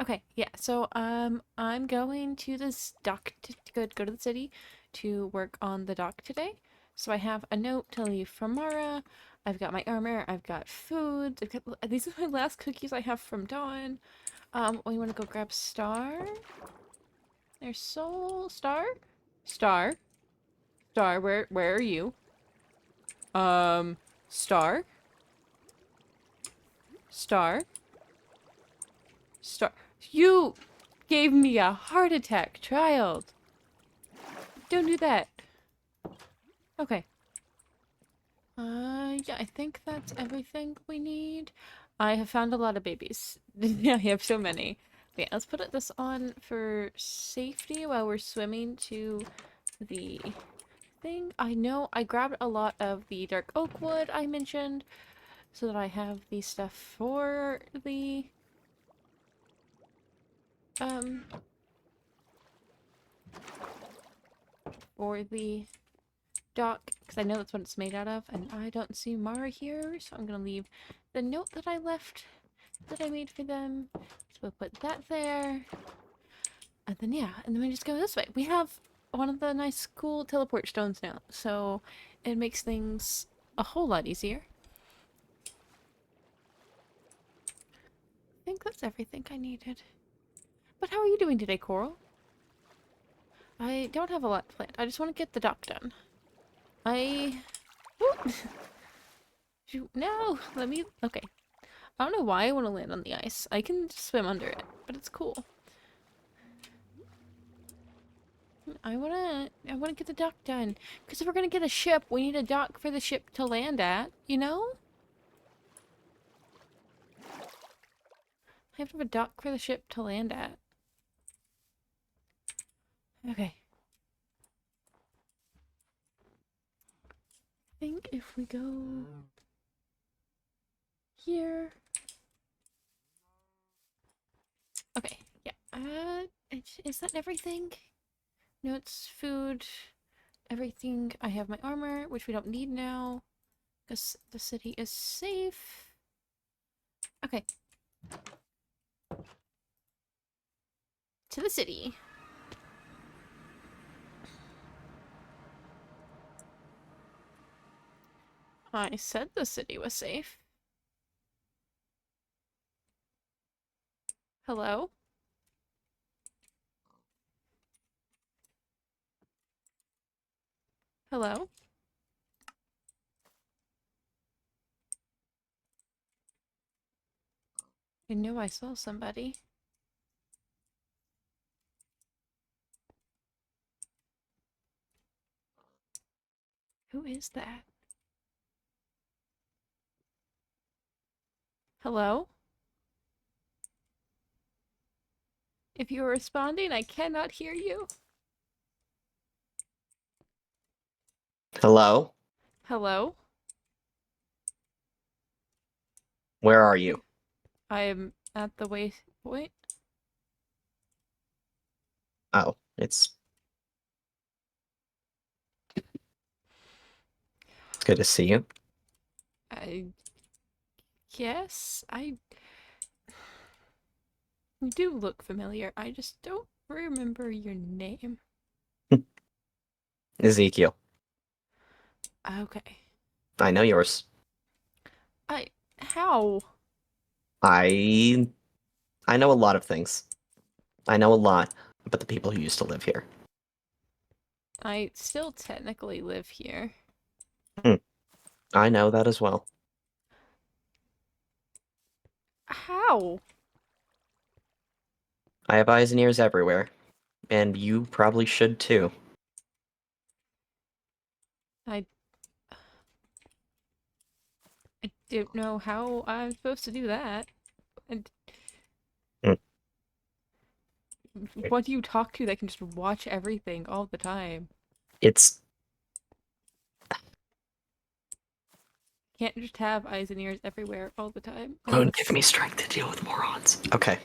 Okay, yeah. So I'm going to this dock to go to the city to work on the dock today. So I have a note to leave from Mara. I've got my armor. I've got food. These are my last cookies I have from Dawn. We want to go grab Star. There's Soul Star, Star, Star. Where are you? Um, Star, Star, Star. You gave me a heart attack, child. Don't do that. Okay. Yeah, I think that's everything we need. I have found a lot of babies. Yeah, I have so many. Yeah, let's put this on for safety while we're swimming to the thing. I know I grabbed a lot of the dark oak wood I mentioned so that I have the stuff um for the dock because I know that's what it's made out of, and I don't see Mara here, so I'm gonna leave the note that I left that I made for them. So we'll put that there. And then yeah, and then we just go this way. We have one of the nice cool teleport stones now, so it makes things a whole lot easier. I think that's everything I needed. But how are you doing today, Coral? I don't have a lot planned. I just want to get the dock done. I... Ooh. No! Let me... Okay. I don't know why I want to land on the ice. I can just swim under it, but it's cool. I wanna get the dock done. Because if we're gonna get a ship, we need a dock for the ship to land at, you know? I have to have a dock for the ship to land at. Okay. I think if we go here. Okay, yeah. Is that everything? No, it's food, everything. I have my armor, which we don't need now, because the city is safe. Okay. To the city. I said the city was safe. Hello? Hello? I knew I saw somebody. Who is that? Hello? If you're responding, I cannot hear you. Hello? Hello? Where are you? I am at the waypoint. Oh, it's good to see you. I guess you do look familiar. I just don't remember your name. Ezekiel. Okay. I know yours. How? I I know a lot of things. I know a lot about the people who used to live here. I still technically live here. Hmm, I know that as well. How? I have eyes and ears everywhere, and you probably should too. I I don't know how I'm supposed to do that. And Hmm. what do you talk to that can just watch everything all the time? It's Can't just have eyes and ears everywhere all the time, won't give unless... me strength to deal with morons. Okay.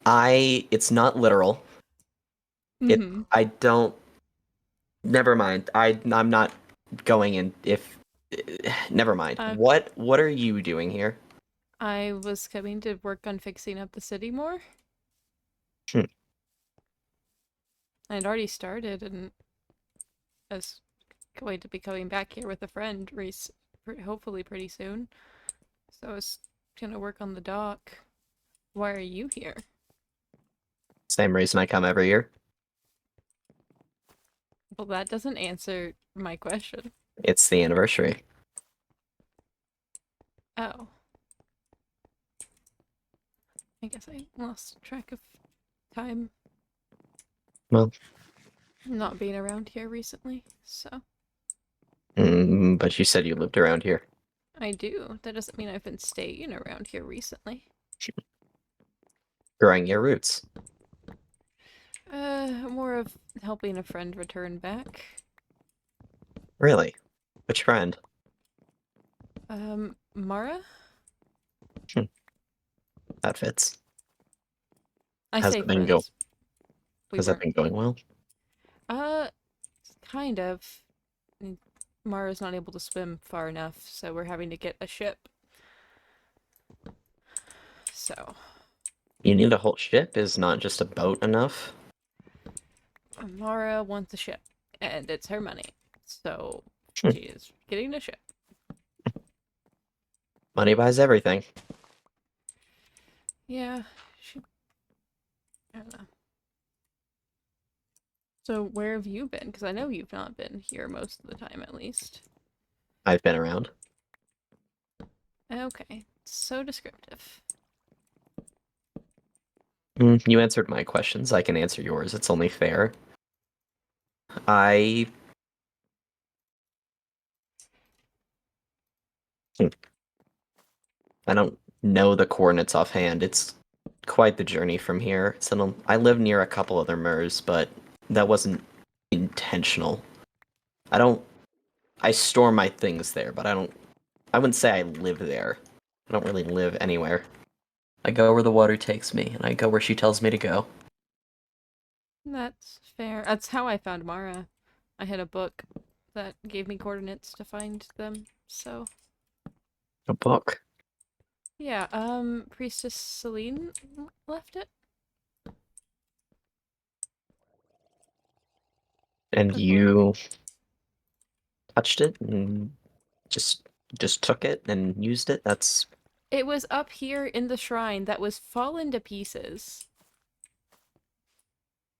It's not literal. It Mm-hmm. I don't never mind. I'm not going in if never mind. Uh, What are you doing here? I was coming to work on fixing up the city more. Hmm. I'd already started, and I was going to be coming back here with a friend, hopefully pretty soon. So I was gonna work on the dock. Why are you here? Same reason I come every year. Well, that doesn't answer my question. It's the anniversary. Oh, I guess I lost track of time Well, not being around here recently. So but you said you lived around here. I do. That doesn't mean I've been staying around here recently. Growing your roots. More of helping a friend return back. Really? Which friend? Mara? Hmm, that fits. I Has say that been go friends. We has that weren't. been going well? Uh, kind of. Mara's not able to swim far enough, so we're having to get a ship. So, You need a whole ship? Is not just a boat enough? Mara wants a ship, and it's her money. So, Hmm, she is getting a ship. money buys everything. Yeah, she. I don't know. So, where have you been? Because I know you've not been here most of the time, at least. I've been around. Okay, so descriptive. You answered my questions. I can answer yours. It's only fair. I hmm, I don't know the coordinates offhand. It's quite the journey from here. I live near a couple other MERS, but that wasn't intentional. I don't. I store my things there, but I don't. I wouldn't say I live there. I don't really live anywhere. I go where the water takes me, and I go where she tells me to go. That's fair. That's how I found Mara. I had a book that gave me coordinates to find them, so. A book. Yeah, Priestess Celine left it. And The book. you touched it and just just took it and used it. That's It was up here in the shrine that was fallen to pieces.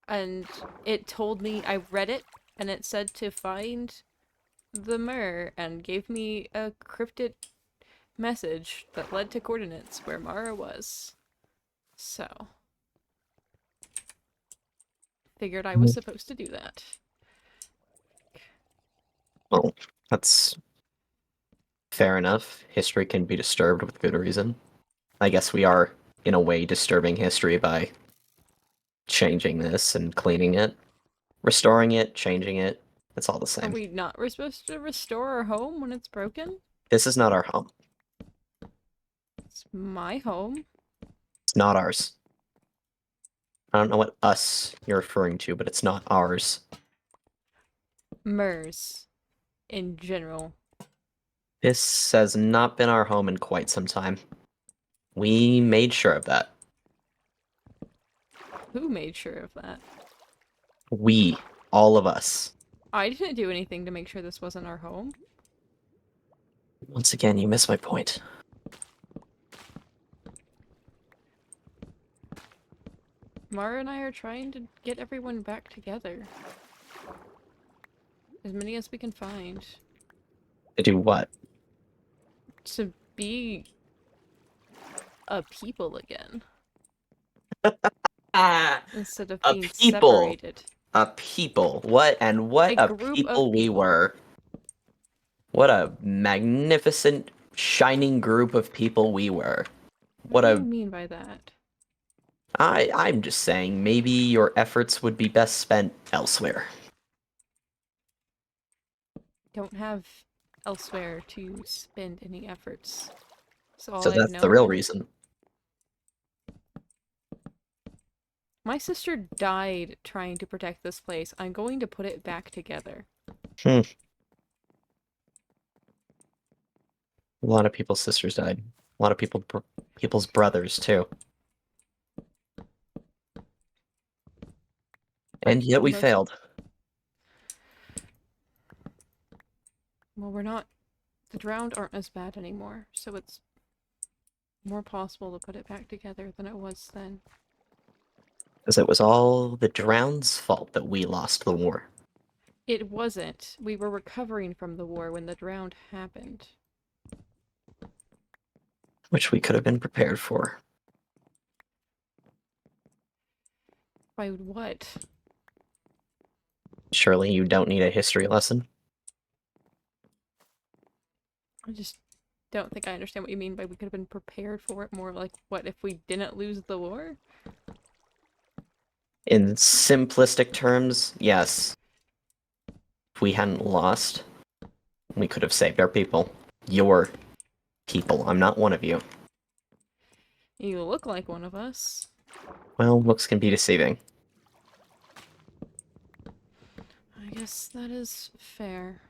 And it told me, I read it, and it said to find the myrrh, and gave me a cryptic message that led to coordinates where Mara was. So, figured I was supposed to do that. well, that's fair enough. History can be disturbed with good reason. I guess we are, in a way, disturbing history by changing this and cleaning it, restoring it, changing it. It's all the Are same. we not supposed to restore our home when it's broken? This is not our home. It's my home. It's not ours. I don't know what us you're referring to, but it's not ours. Mers, in general. This has not been our home in quite some time. We made sure of that. Who made sure of that? We, all of us. I didn't do anything to make sure this wasn't our home. Once again, you miss my point. Mara and I are trying to get everyone back together. As many as we can find. To do what? To be a people again. Ah, Instead of a being people. separated. A people. What A a group of people we people. were. What a magnificent, shining group of people we were. What What do you a mean by that? I'm just saying maybe your efforts would be best spent elsewhere. Don't have elsewhere to spend any efforts. That's all So I've that's the real known. reason. My sister died trying to protect this place. I'm going to put it back together. Hmm. A lot of people's sisters died. A lot of people's brothers too. And yet we Most. failed. Well, we're not. The drowned aren't as bad anymore, so it's more possible to put it back together than it was then. Because it was all the Drowned's fault that we lost the war. It wasn't. We were recovering from the war when the drowned happened. Which we could have been prepared for. By what? Surely you don't need a history lesson? I just don't think I understand what you mean by we could have been prepared for it. More like, what if we didn't lose the war? In simplistic terms, yes. If we hadn't lost, we could have saved our people. Your people. I'm not one of you. You look like one of us. Well, looks can be deceiving. I guess that is fair.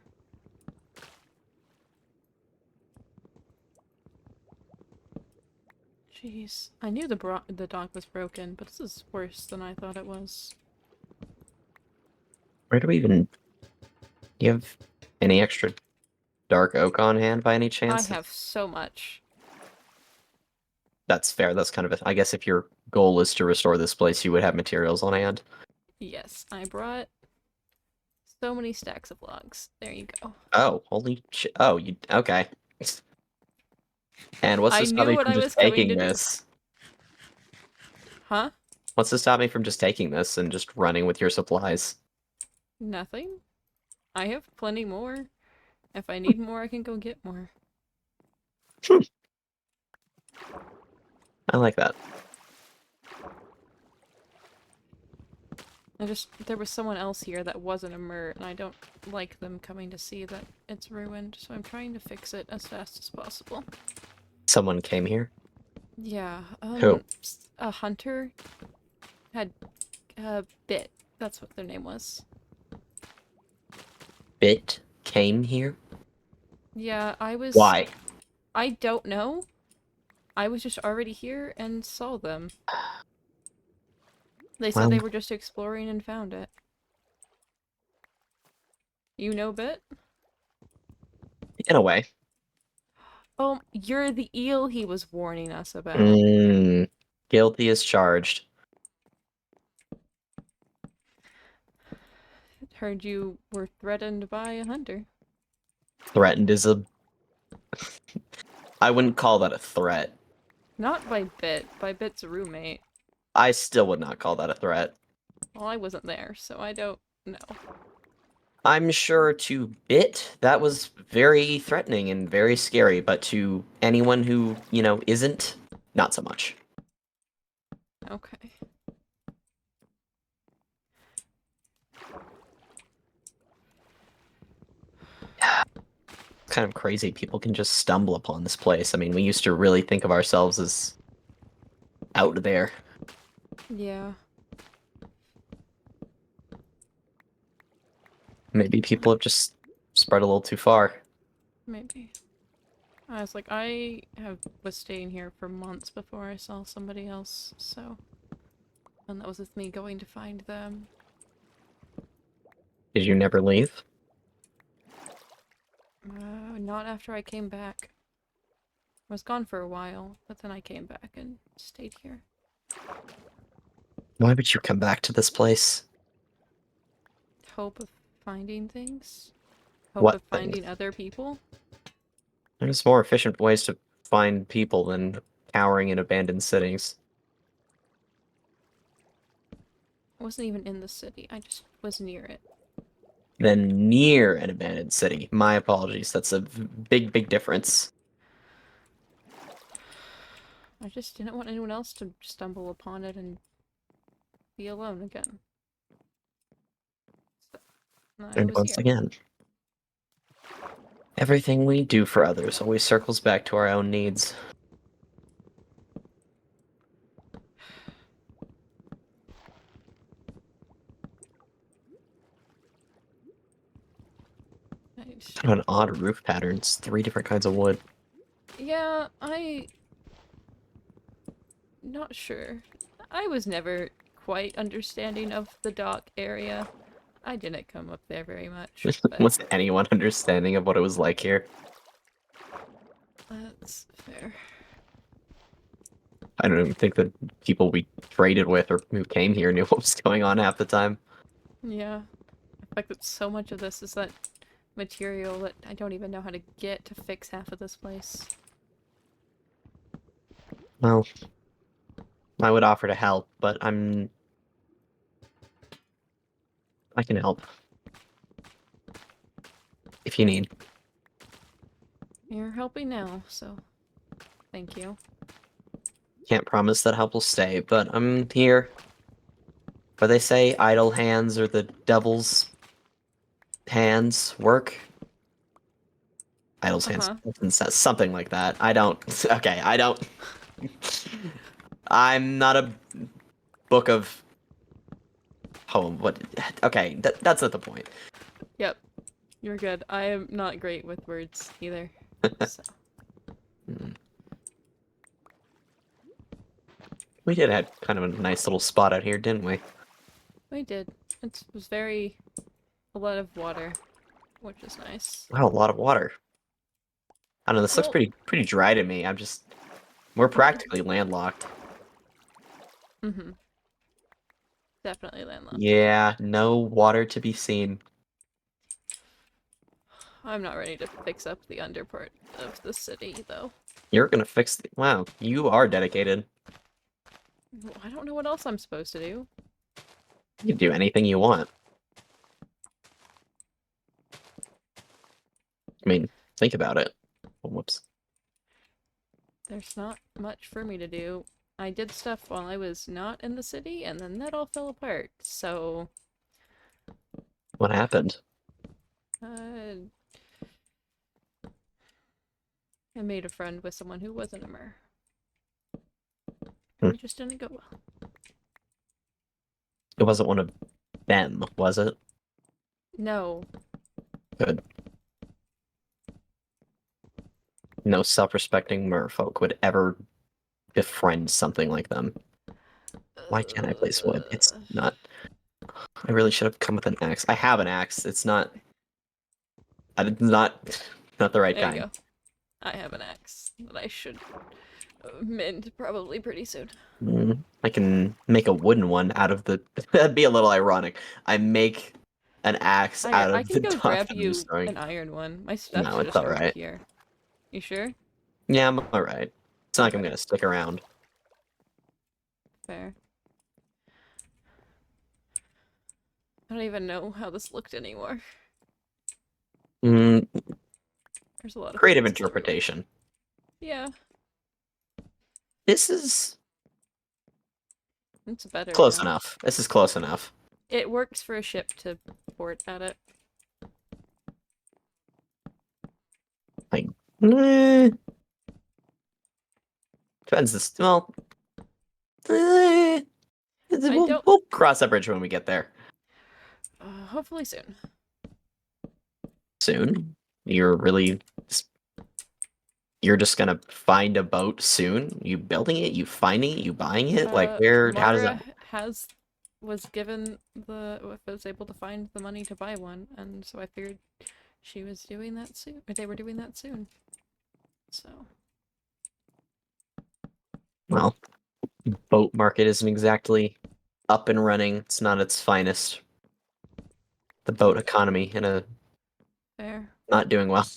Jeez. I knew the dock was broken, but this is worse than I thought it was. Where do we even... Do you have any extra dark oak on hand by any I chance? have so much. That's fair. That's kind of a... I guess if your goal is to restore this place, you would have materials on hand. Yes, I brought so many stacks of logs. There you go. Oh, holy shit. Oh, you... Okay. And what's I to stop knew me what from I just was coming taking to do. this? Huh? What's to stop me from just taking this and just running with your supplies? Nothing. I have plenty more. If I need more, I can go get more. Hmm. I like that. There was someone else here that wasn't a mer, and I don't like them coming to see that it's ruined, so I'm trying to fix it as fast as possible. Someone came here. Yeah, Who? a hunter had a bit. That's what their name was. Bit came here? Yeah, Why? I don't know. I was just already here and saw them. They said Well, they were just exploring and found it. You know Bit? in a way. Oh, you're the eel he was warning us about. Mm, guilty as charged. Heard you were threatened by a hunter. Threatened is a... I wouldn't call that a threat. Not by Bit, by Bit's roommate. I still would not call that a threat. Well, I wasn't there, so I don't know. I'm sure to Bit, that was very threatening and very scary, but to anyone who, isn't, not so much. Okay. It's kind of crazy. People can just stumble upon this place. I mean, we used to really think of ourselves as out there. Yeah. Maybe people have just spread a little too far. Maybe. I was like, was staying here for months before I saw somebody else, so... And that was with me going to find them. Did you never leave? Not after I came back. I was gone for a while, but then I came back and stayed here. Why would you come back to this place? Hope of finding things? Hope What of things? finding other people? There's more efficient ways to find people than cowering in abandoned cities. I wasn't even in the city, I just was near it. Than near an abandoned city. My apologies. That's a big, big difference. I just didn't want anyone else to stumble upon it and be alone again. So, I And was once here. again, everything we do for others always circles back to our own needs. I just- Kind of an odd roof pattern. It's 3 different kinds of wood. Yeah, I not sure. I was never quite understanding of the dock area. I didn't come up there very much, but Was anyone understanding of what it was like here? that's fair. I don't even think the people we traded with or who came here knew what was going on half the time. Yeah. The fact that so much of this is that material that I don't even know how to get to fix half of this place. Well, I would offer to help, but I can help if you need. You're helping now, so thank you. Can't promise that help will stay, but I'm here. But they say idle hands are the devil's hands work. Idle's hands, Uh-huh. something like that. I don't. Okay, I don't. I'm not a book of poem. What? Okay, that's not the point. Yep. You're good. I am not great with words either. So Hmm. We did have kind of a nice little spot out here, didn't we? we did. It was a lot of water, which is nice. Wow, a lot of water. I don't know. This looks Well, pretty dry to me. We're practically landlocked. mm-hmm. Definitely landlocked. Yeah, no water to be seen. I'm not ready to fix up the under part of the city, though. You're gonna fix wow, you are dedicated. I don't know what else I'm supposed to do. You can do anything you want. I mean, think about it. Oh, whoops. There's not much for me to do. I did stuff while I was not in the city, and then that all fell apart. So, What happened? uh, I made a friend with someone who wasn't a mer. Hmm. And it just didn't go well. It wasn't one of them, was it? No. Good. No self-respecting merfolk would ever befriend something like them. Why can't I place wood? It's not. I really should have come with an axe. I have an axe. It's not. It's not the right There you kind. go. I have an axe that I should mend probably pretty soon. I can make a wooden one out of the. That'd be a little ironic. I make an axe out I of the can go dock grab that I'm you destroying. an iron one. My stuff's No, it's just over alright. here. You sure? Yeah, I'm alright. It's not like I'm Okay, gonna stick around. fair. I don't even know how this looked anymore. Mm, There's a lot of creative fences everywhere. interpretation. Yeah, This is it's better close now. enough. This is close enough. It works for a ship to port at it. Like, eh, depends this. Well, eh, I don't. we'll cross that bridge when we get there. Hopefully soon. Soon. You're really. You're just gonna find a boat soon? You building it? You finding it? You buying it? Like where? How does that Mara has was given was able to find the money to buy one, and so I figured she was doing that soon. Or they were doing that soon. So well, boat market isn't exactly up and running. It's not its finest. The boat economy in a there. not doing well.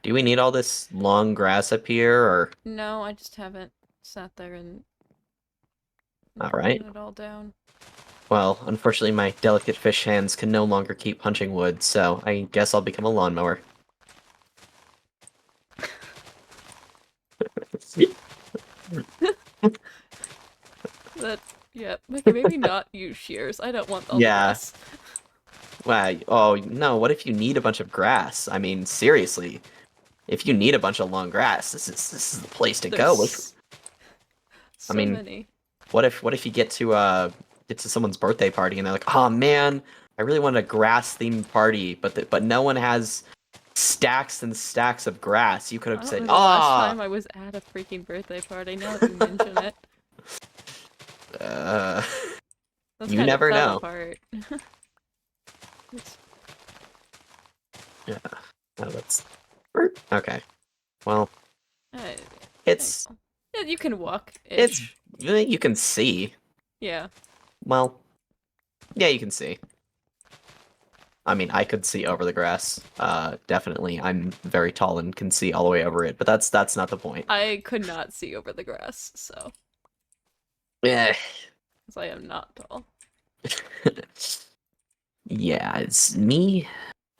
Do we need all this long grass up here or No, I just haven't sat there and all broken right? it all down. Well, unfortunately my delicate fish hands can no longer keep punching wood, so I guess I'll become a lawnmower. That yeah, okay, maybe not use shears. I don't want all the Yeah. grass. Why? Oh, no, what if you need a bunch of grass? I mean, seriously. If you need a bunch of long grass, this is the place to go. There's I so mean, many. what if you get to someone's birthday party and they're like, "Oh man, I really want a grass themed party, but no one has stacks and stacks of grass. You could I have don't said, know the last "Ah, time I was at a freaking birthday party, now that you mention it. uh, That's you kind of never fell know." apart. It's, Yeah, no, that's okay. Well, uh, it's yeah, you can it's walk-ish. you can see. Yeah. Well, yeah, you can see. I mean, I could see over the grass. Definitely. I'm very tall and can see all the way over it, but that's not the point. I could not see over the grass, so. Yeah. Because I am not tall. Yeah, it's me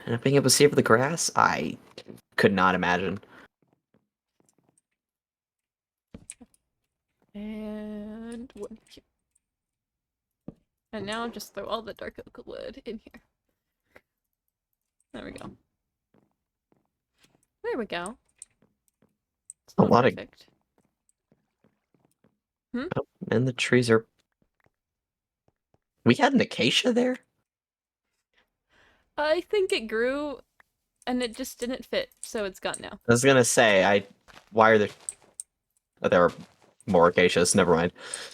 not being able to see over the grass. I could not imagine. And one here. And now just throw all the dark oak wood in here. There we go. There we go. It's A about lot of, perfect. Hmm? oh, and the trees are. We had an acacia there. I think it grew and it just didn't fit, so it's gone now. I was gonna say, why are there? Oh, there are more acacias. Never mind.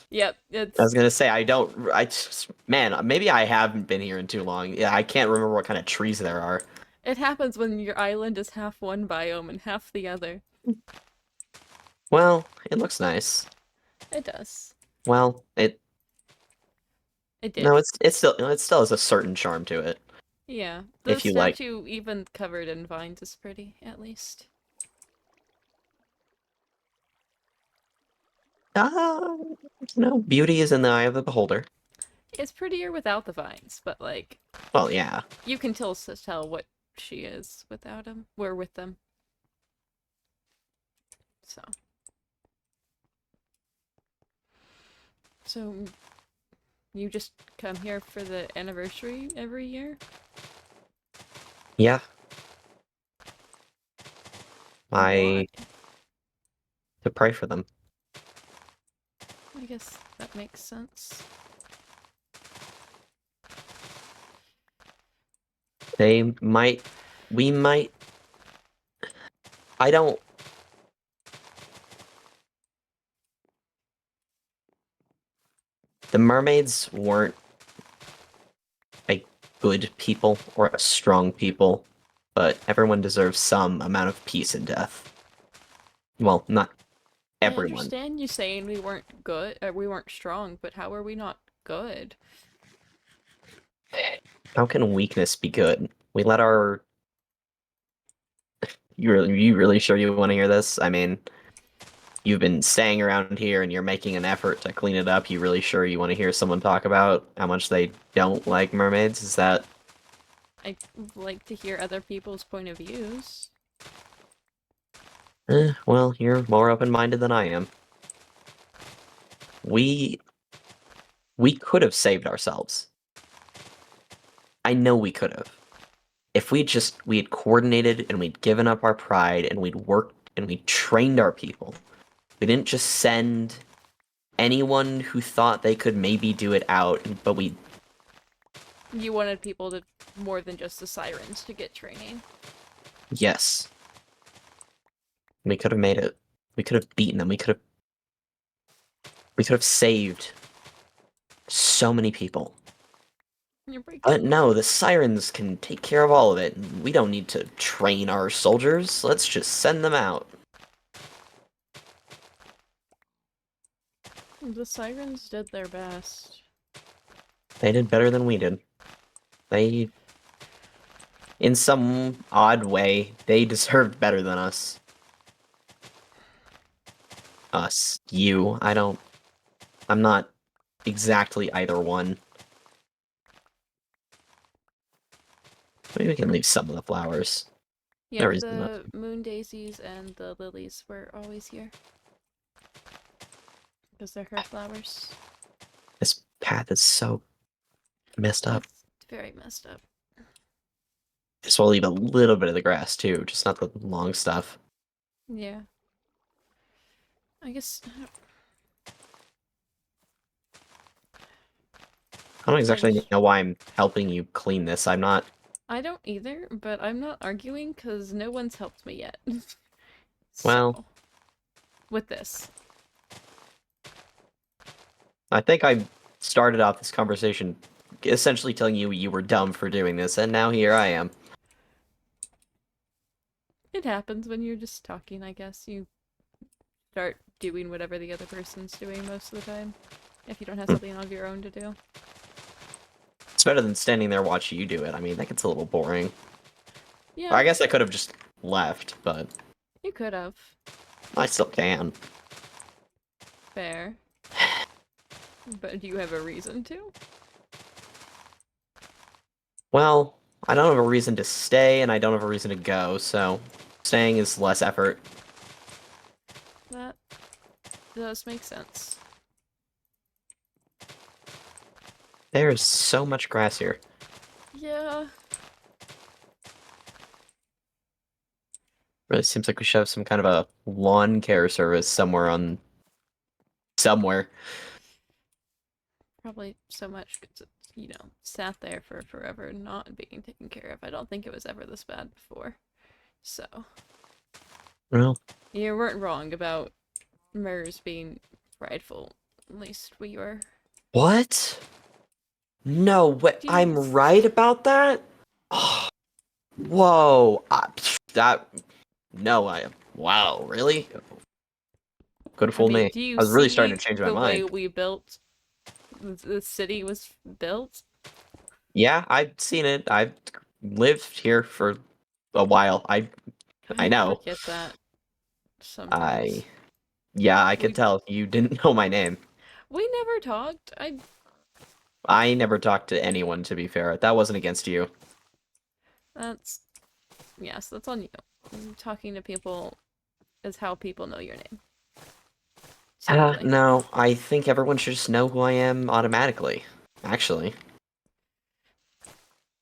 Yep, I was it's gonna say I don't. Man, maybe I haven't been here in too long. Yeah, I can't remember what kind of trees there are. it happens when your island is half one biome and half the other. Well, it looks nice. It does. Well, it It no, did. it still has a certain charm to it. Yeah. The If you like, statue, even covered in vines, is pretty, at least. uh, beauty is in the eye of the beholder. It's prettier without the vines, but like, Well, yeah. you can tell what she is without them. We're with them. So. So, you just come here for the anniversary every year? Yeah, Why? I to pray for them. I guess that makes sense. They might, we might. I don't. The mermaids weren't a good people or a strong people, but everyone deserves some amount of peace in death. Well, not I everyone. understand you saying we weren't good, we weren't strong, but how are we not good? How can weakness be good? We let our. You really sure you want to hear this? I mean, you've been staying around here and you're making an effort to clean it up. You really sure you want to hear someone talk about how much they don't like mermaids? Is that I like to hear other people's point of views. well, you're more open-minded than I am. We we could have saved ourselves. I know we could have. If we had coordinated and we'd given up our pride and we'd worked and we trained our people. We didn't just send anyone who thought they could maybe do it out, but we You wanted people to, more than just the sirens, to get training. yes. We could have made it. We could have beaten them. We could have saved so many people. You're breaking But up. no, the sirens can take care of all of it. We don't need to train our soldiers. Let's just send them out. The sirens did their best. They did better than we did. They, in some odd way, they deserved better than us. Us. You. I'm not exactly either one. Maybe we can leave some of the flowers. No Yep, reason not the to. moon daisies and the lilies were always here. Because they're her flowers. This path is so messed up. It's very messed up. This will leave a little bit of the grass too, just not the long stuff. Yeah. I guess I don't I exactly just know why I'm helping you clean this. I'm not I don't either, but I'm not arguing because no one's helped me yet. Well, So, with this. I think I started off this conversation essentially telling you you were dumb for doing this, and now here I am. It happens when you're just talking, I guess. You start doing whatever the other person's doing most of the time. If you don't have Hmm. something of your own to do. It's better than standing there watching you do it. I mean, that gets a little boring. Yeah, I guess I could have just left, but you could have. I still can. Fair. But do you have a reason to? Well, I don't have a reason to stay, and I don't have a reason to go, so staying is less effort. That does make sense. There's so much grass here. Yeah. Really seems like we should have some kind of a lawn care service somewhere. Probably so much because it's, sat there for forever not being taken care of. I don't think it was ever this bad before. So, Well, you weren't wrong about MERS being prideful. At least we were. what? No, what? I'm Jeez. right about that? Whoa. That. No, I am. Wow, really? Could have I fooled mean, me. do you I was really starting see to change my the way mind. we built the city was built? Yeah, I've seen it. I've lived here for a while. I I know. forget that I sometimes. Yeah, I could We tell you didn't know my name. we never talked. I never talked to anyone, to be fair. That wasn't against you. That's yes, that's on you. Talking to people is how people know your name. Typically. No, I think everyone should just know who I am automatically. Actually.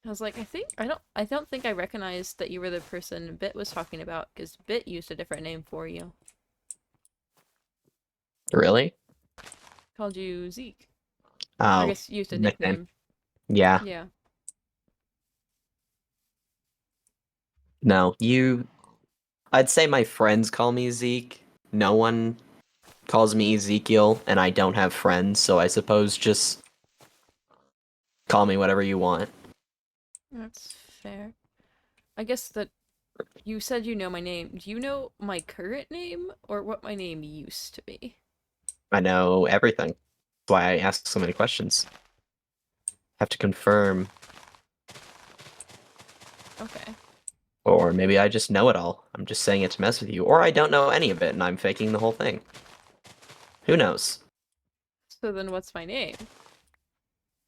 I was like, I don't think I recognized that you were the person Bit was talking about because Bit used a different name for you. Really? Called you Zeke. Or I Oh, guess used a nickname. nickname. Yeah. Yeah. No, I'd say my friends call me Zeke. No one calls me Ezekiel, and I don't have friends, so I suppose just call me whatever you want. That's fair. I guess that you said you know my name. Do you know my current name or what my name used to be? I know everything. That's why I ask so many questions. Have to confirm, Okay. or maybe I just know it all. I'm just saying it to mess with you, or I don't know any of it and I'm faking the whole thing. Who knows? So then what's my name?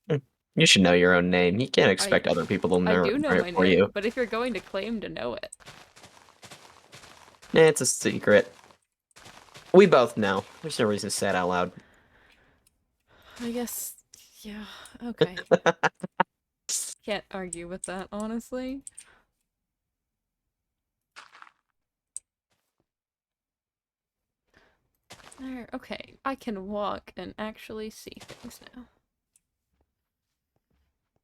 Hmm. You should know your own name. You can't I expect other people to I learn do know it my for you. name, but if you're going to claim to know it, It's a secret. We both know. There's no reason to say it out loud. I guess yeah, okay. Can't argue with that, honestly. There, okay. I can walk and actually see things now.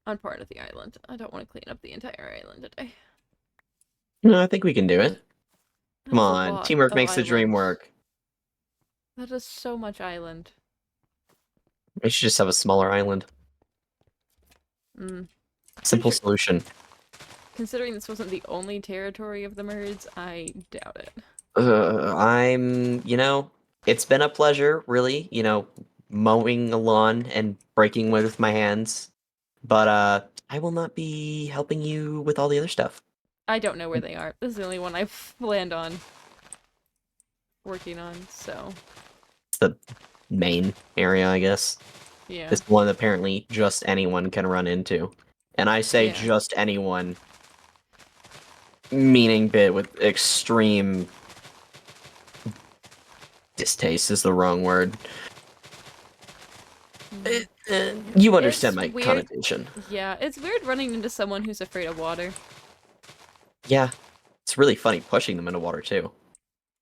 On part of the island. I don't want to clean up the entire island today. No, I think we can do it. Come That's a on, lot teamwork of makes the dream island. work. That is so much island. We should just have a smaller island. Mm. Simple solution. Considering this wasn't the only territory of the Merds, I doubt it. It's been a pleasure, really, mowing a lawn and breaking wood with my hands. But I will not be helping you with all the other stuff. I don't know where they are. This is the only one I've planned on working on, so It's the main area, I guess. yeah. It's the one apparently just anyone can run into. And I say Yeah. just anyone, meaning bit with extreme distaste is the wrong word. Mm. You understand It's my weird. connotation. Yeah, it's weird running into someone who's afraid of water. Yeah, it's really funny pushing them into water too.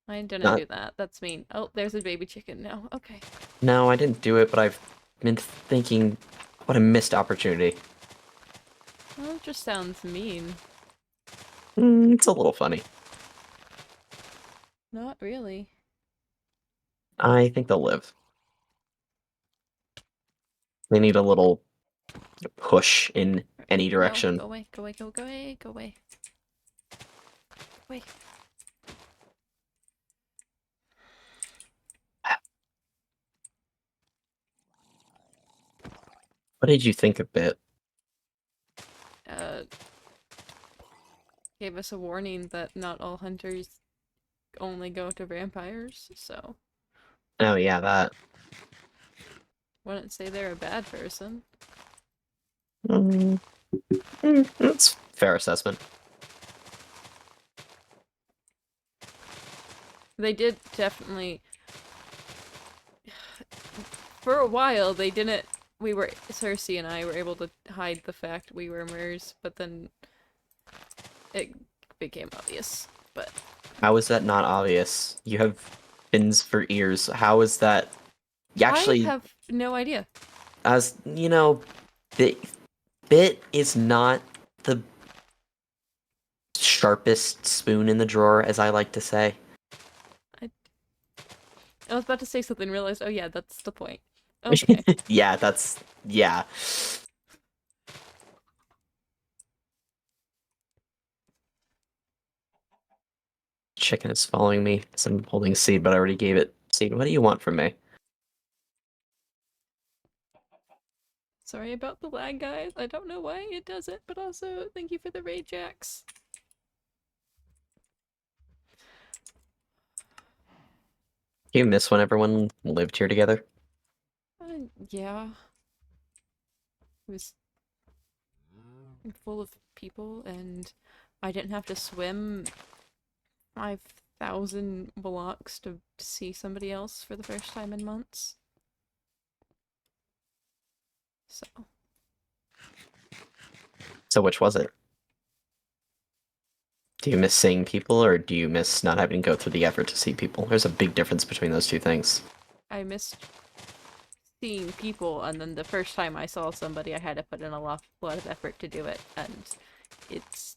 I didn't Not, do that. That's mean. Oh, there's a baby chicken now. Okay. no, I didn't do it, but I've been thinking, what a missed opportunity. Well, just sounds mean. It's a little funny. Not really. I think they'll live. They need a little push in any No, direction. go away, go away, go away, go away. Wait. What did you think of it? Uh, gave us a warning that not all hunters only go to vampires, so Oh yeah, that. wouldn't say they're a bad person. Mm, that's fair assessment. They did definitely. For a while, they didn't. Cersei and I were able to hide the fact we were Mers, but then it became obvious. But How is that not obvious? You have fins for ears. How is that? You I actually, have no idea. as you know, bit is not the sharpest spoon in the drawer, as I like to say. I, I was about to say something, realized, oh yeah, that's the point. Okay. Yeah, that's yeah. Chicken is following me. So I'm holding seed, but I already gave it seed. What do you want from me? Sorry about the lag, guys. I don't know why it does it, but also thank you for the raid jacks. Do you miss when everyone lived here together? Yeah. It was full of people, and I didn't have to swim 5,000 blocks to see somebody else for the first time in months. So, So which was it? Do you miss seeing people, or do you miss not having to go through the effort to see people? There's a big difference between those two things. I missed seeing people, and then the first time I saw somebody, I had to put in a lot of effort to do it, and it's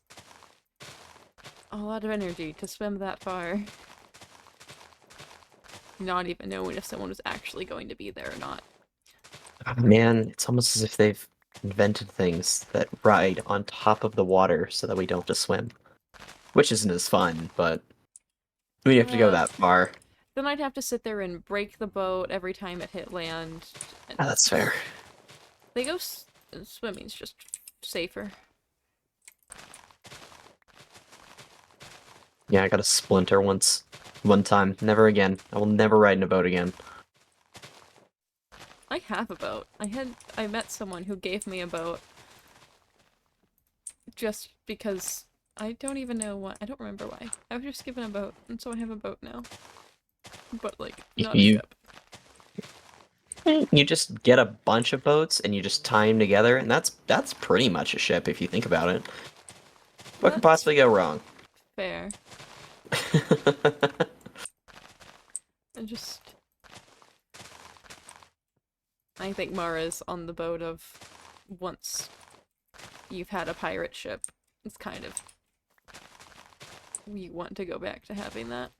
a lot of energy to swim that far. Not even knowing if someone was actually going to be there or not. Man, it's almost as if they've invented things that ride on top of the water so that we don't have to swim. Which isn't as fun, but we have to go Uh, that far. then I'd have to sit there and break the boat every time it hit land. And Ah, that's fair. they go swimming's just safer. Yeah, I got a splinter once. One time. Never again. I will never ride in a boat again. I have a boat. I met someone who gave me a boat just because I don't even know why. I don't remember why. I was just given a boat, and so I have a boat now. But like, not a You ship. you just get a bunch of boats and you just tie them together, and that's pretty much a ship if you think about it. What could That's possibly go wrong? fair. I just I think Mara's on the boat of once you've had a pirate ship. It's kind of you want to go back to having that.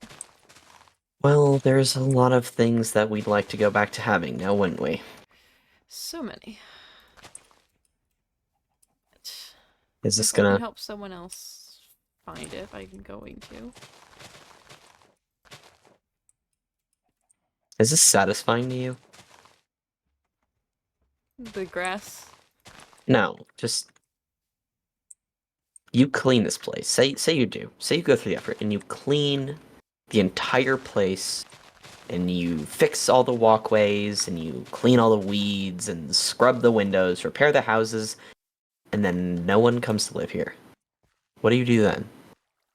Well, there's a lot of things that we'd like to go back to having now, wouldn't we? So many. Is this If I can gonna... help someone else find it, I'm going to. Is this satisfying to you? The grass. No, just... You clean this place. Say you do. Say you go through the effort and you clean the entire place and you fix all the walkways and you clean all the weeds and scrub the windows, repair the houses, and then no one comes to live here. What do you do then?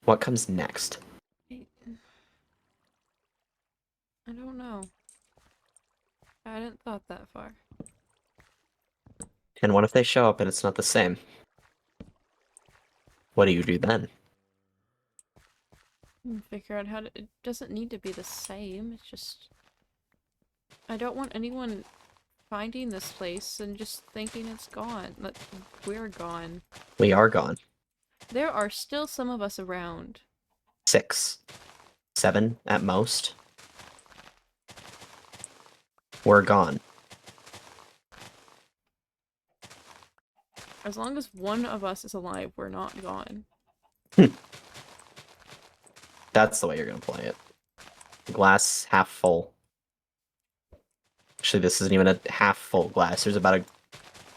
What comes next? I don't know. I hadn't thought that far. And what if they show up and it's not the same? What do you do then? Figure out how to. It doesn't need to be the same. It's just. I don't want anyone finding this place and just thinking it's gone. That we're gone. We are gone. There are still some of us around. 6, 7 at most. We're gone. As long as one of us is alive, we're not gone. That's the way you're gonna play it. Glass half full. Actually, this isn't even a half full glass. There's about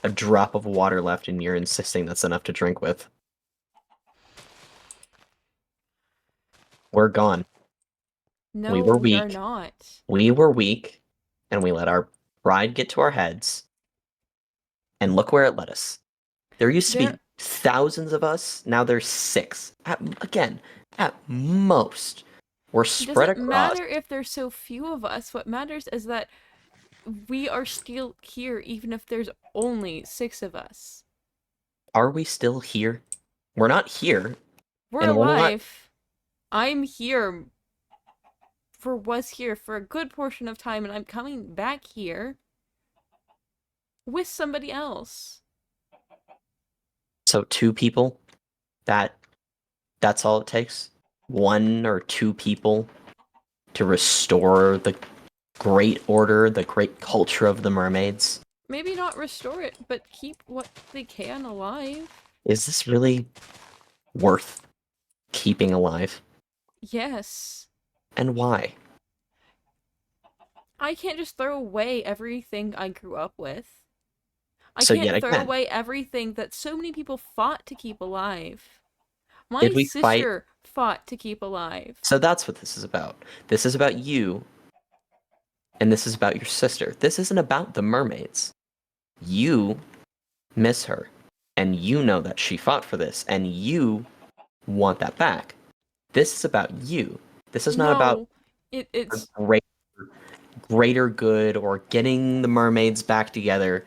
a drop of water left, and you're insisting that's enough to drink with. We're gone. We No, were we are weak. not. We were weak, and we let our pride get to our heads, and look where it led us. There used to There be thousands of us. Now there's 6. Again, at most. We're It spread doesn't across. matter if there's so few of us. What matters is that we are still here, even if there's only 6 of us. Are we still here? We're not here, We're and we're not. alive. I'm here was here for a good portion of time, and I'm coming back here with somebody else. So 2 people. That's all it takes. 1 or 2 people to restore the great order, the great culture of the mermaids. Maybe not restore it, but keep what they can alive. Is this really worth keeping alive? Yes. And why? I can't just throw away everything I grew up with. I So yet can't throw again, away everything that so many people fought to keep alive. My did we fight? sister fought to keep alive. So that's what this is about. This is about you, and this is about your sister. This isn't about the mermaids. You miss her, and you know that she fought for this, and you want that back. This is about you. This is not about No, a it's greater good or getting the mermaids back together.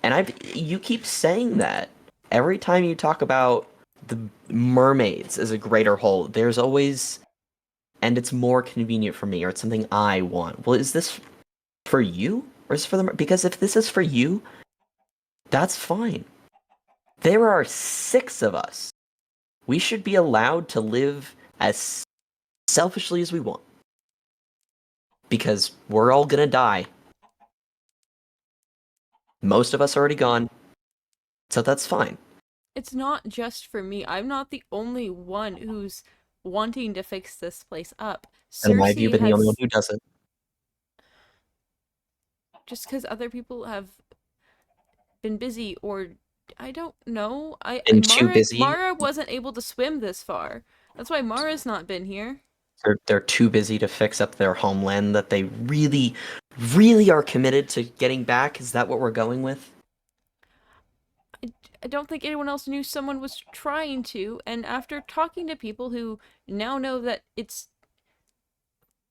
And you keep saying that every time you talk about the mermaids as a greater whole. There's always, and it's more convenient for me, or it's something I want. Well, is this for you, or is it for the? Because if this is for you, that's fine. There are 6 of us. We should be allowed to live as selfishly as we want. Because we're all gonna die. Most of us are already gone. So that's fine. it's not just for me. I'm not the only one who's wanting to fix this place up. And why have you Cersei been the only one has who does it? just because other people have been busy or I don't know. Been too Mara busy. Mara wasn't able to swim this far. That's why Mara's not been here. They're too busy to fix up their homeland that they really, really are committed to getting back. Is that what we're going with? I, I don't think anyone else knew someone was trying to, and after talking to people who now know that it's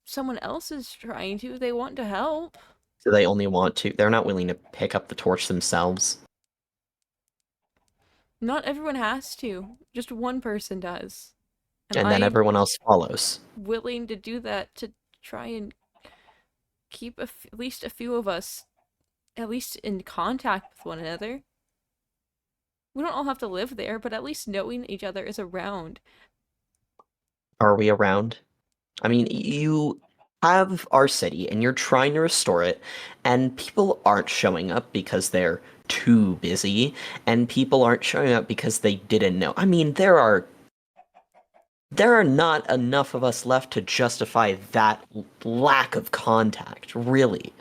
someone else is trying to, they want to help. Do they only want to? They're not willing to pick up the torch themselves. Not everyone has to, just one person does. And And then I'm everyone else follows. willing to do that to try and keep at least a few of us at least in contact with one another. We don't all have to live there, but at least knowing each other is around. Are we around? I mean, you have our city and you're trying to restore it, and people aren't showing up because they're too busy, and people aren't showing up because they didn't know. I mean, there are not enough of us left to justify that lack of contact, really.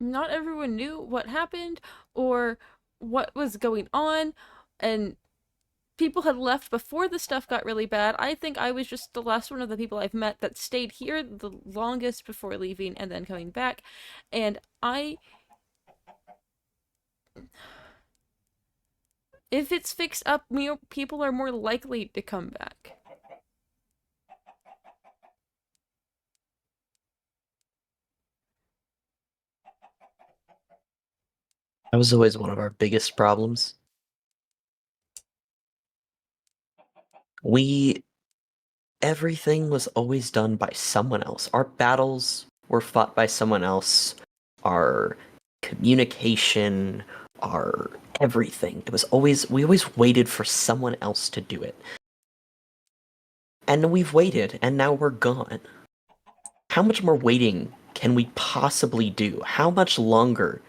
Not everyone knew what happened or what was going on, and people had left before the stuff got really bad. I think I was just the last one of the people I've met that stayed here the longest before leaving and then coming back. And if it's fixed up, people are more likely to come back. That was always one of our biggest problems. We Everything was always done by someone else. Our battles were fought by someone else. Our communication, our everything. We always waited for someone else to do it. And we've waited, and now we're gone. How much more waiting can we possibly do? How much longer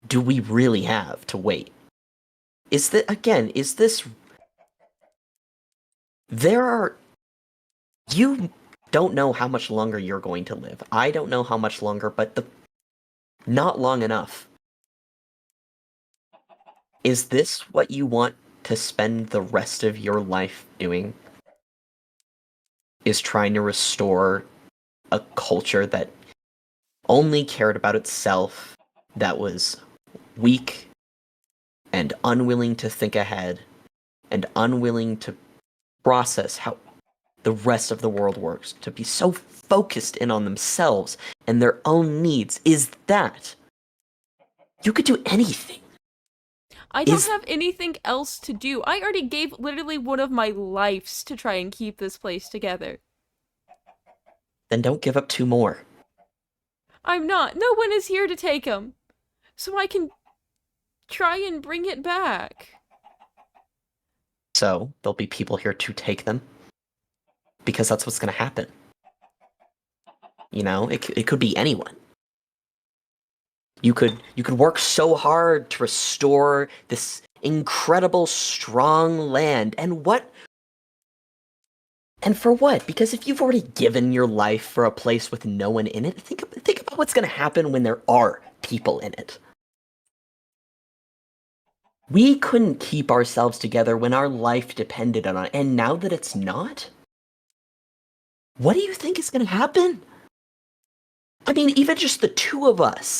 do we really have to wait? Is this there are you don't know how much longer you're going to live. I don't know how much longer, but not long enough. Is this what you want to spend the rest of your life doing? Is trying to restore a culture that only cared about itself, that was weak and unwilling to think ahead and unwilling to process how the rest of the world works, to be so focused in on themselves and their own needs? Is that you could do anything? I don't Is have anything else to do. I already gave literally one of my lives to try and keep this place together. Then don't give up two more. I'm not. No one is here to take him. So I can try and bring it back. So there'll be people here to take them, because that's what's going to happen. You know, it could be anyone. You could work so hard to restore this incredible strong land, and for what? Because if you've already given your life for a place with no one in it, think about what's going to happen when there are people in it. We couldn't keep ourselves together when our life depended on it, and now that it's not, what do you think is going to happen? I mean, even just the two of us.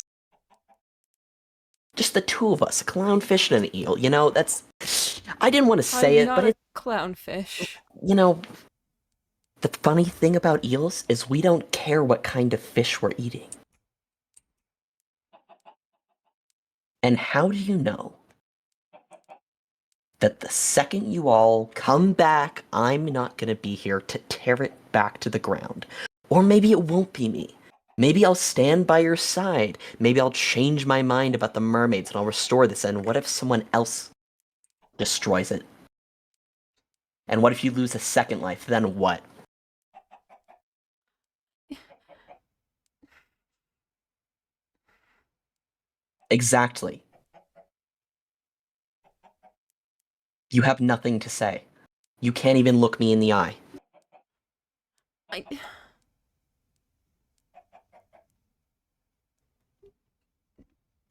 Just the two of us, a clownfish and an eel. You know, that's... I didn't want to say I'm it, not but a clownfish. you know, the funny thing about eels is we don't care what kind of fish we're eating. And how do you know that the second you all come back, I'm not going to be here to tear it back to the ground? Or maybe it won't be me. Maybe I'll stand by your side. Maybe I'll change my mind about the mermaids and I'll restore this. And what if someone else destroys it? And what if you lose a second life? Then what? Exactly. You have nothing to say. You can't even look me in the eye. I...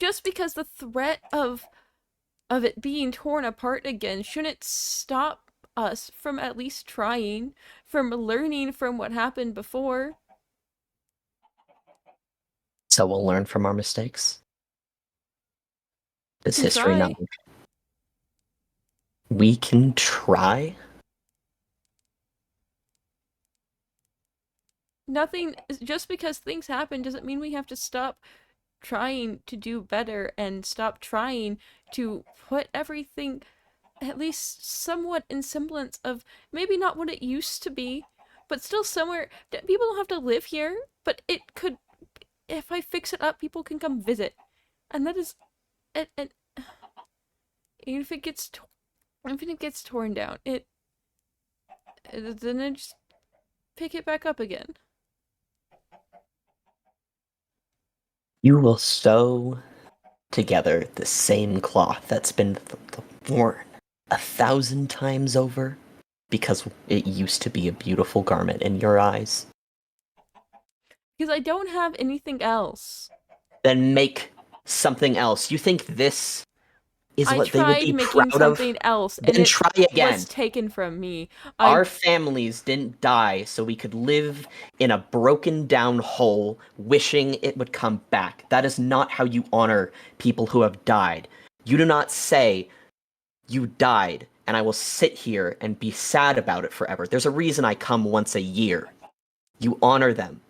Just because the threat of it being torn apart again shouldn't stop us from at least trying, from learning from what happened before. So we'll learn from our mistakes. We Is can history not? try. We can try? Nothing, just because things happen doesn't mean we have to stop trying to do better and stop trying to put everything at least somewhat in semblance of maybe not what it used to be, but still somewhere. People don't have to live here, but it could. If I fix it up, people can come visit, and that is, and even if it gets, even if it gets torn down, then I just pick it back up again. You will sew together the same cloth that's been worn 1,000 times over because it used to be a beautiful garment in your eyes. Because I don't have anything else. Then make something else. You think this is I what they would tried be making proud of? something else, and Then it try was again. taken from me. Our families didn't die so we could live in a broken down hole wishing it would come back. That is not how you honor people who have died. You do not say, you died, and I will sit here and be sad about it forever. There's a reason I come once a year. You honor them,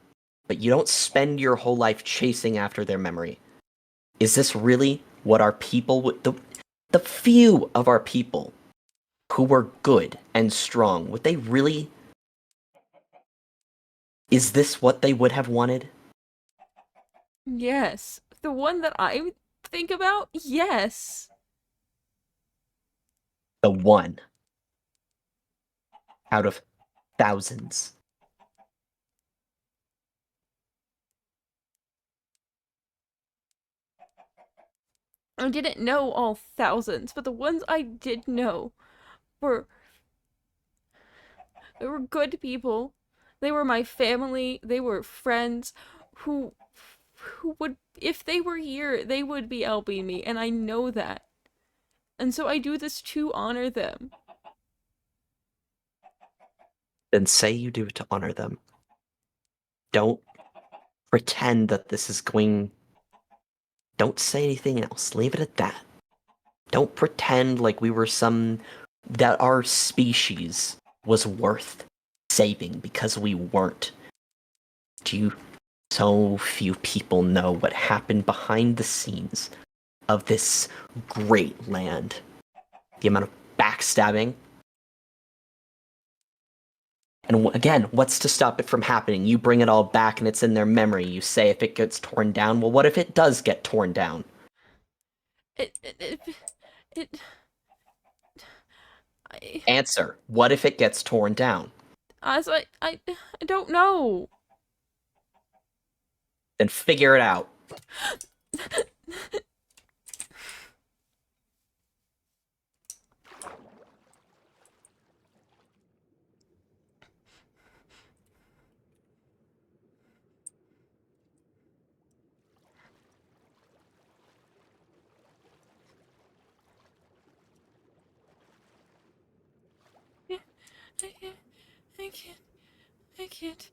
but you don't spend your whole life chasing after their memory. Is this really what our people would... The few of our people who were good and strong, would they really... Is this what they would have wanted? Yes. The one that I think about? Yes. The one out of thousands. I didn't know all thousands, but the ones I did know were they were good people. They were my family. They were friends who would, if they were here, they would be helping me, and I know that. And so I do this to honor them. Then say you do it to honor them. Don't pretend that this is going. Don't say anything else. Leave it at that. Don't pretend like we were some. That our species was worth saving because we weren't. Do you. So few people know what happened behind the scenes of this great land. The amount of backstabbing. And again, what's to stop it from happening? You bring it all back and it's in their memory. You say if it gets torn down, well, what if it does get torn down? It, it, it, it I, Answer. What if it gets torn down? as I don't know. Then figure it out. I can't, I can't, I can't.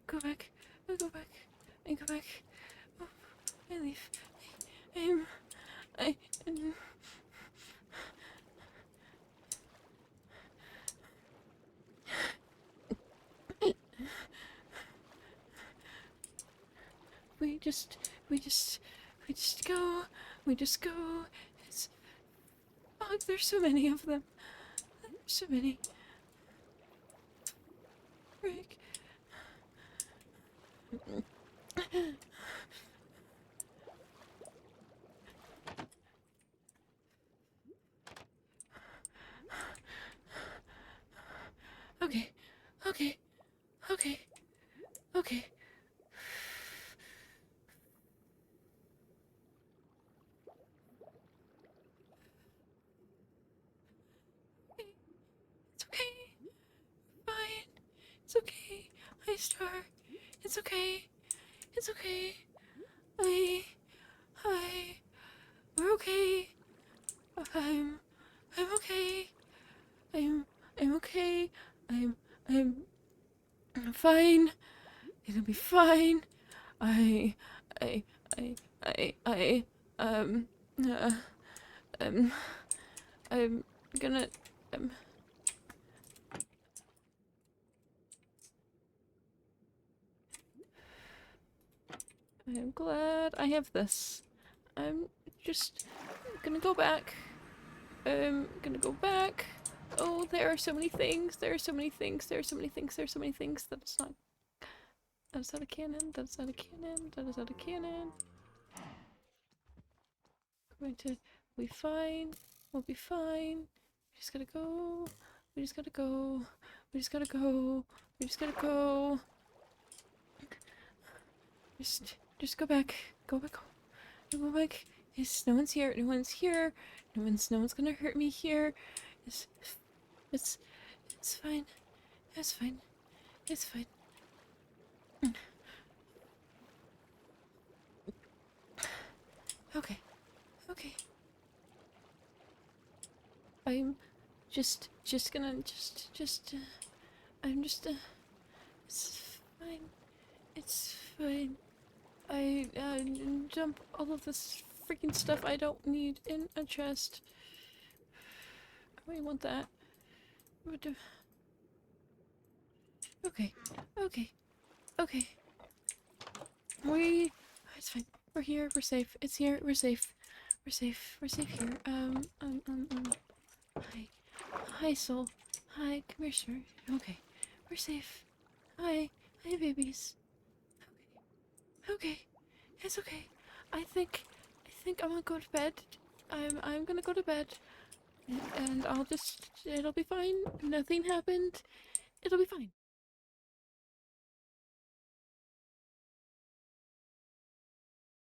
Go back, I go back, I go back. Oh, I leave. I'm, I, we just, we just, we just go, we just go. It's, oh, there's so many of them. There's so many. Frick. Okay, okay, okay, okay. It's okay. Fine. It's okay. Hi, Star. It's okay. It's okay. I, hi. We're okay. I'm, I'm okay. I'm, I'm okay. I'm, I'm, I'm fine. It'll be fine. I, I, I, I, um, uh, um, I'm gonna, um, I'm glad I have this. I'm just gonna go back. I'm gonna go back. Oh, there are so many things. There are so many things. There are so many things. There are so many things. That is not. That is not a cannon. That is not a cannon. That is not a cannon. Going to be fine. We'll be fine. We just gotta go. We just gotta go. We just gotta go. We just gotta go. Just go back. Go back home. Go back. Yes, no one's here. No one's here. No one's gonna hurt me here. It's, it's, it's fine. It's fine. It's fine. Okay. Okay. I'm just gonna, I'm just, it's fine. It's fine. I, dump all of this freaking stuff I don't need in a chest. I want that. Okay. Okay. Okay. It's fine. We're here. We're safe. It's here. We're safe. We're safe. We're safe here. Hi. Hi, soul. Hi. Come here, sir. Okay. We're safe. Hi. Hi, babies. Okay, it's okay. I think I'm gonna go to bed. I'm gonna go to bed, and I'll just. It'll be fine. Nothing happened. It'll be fine.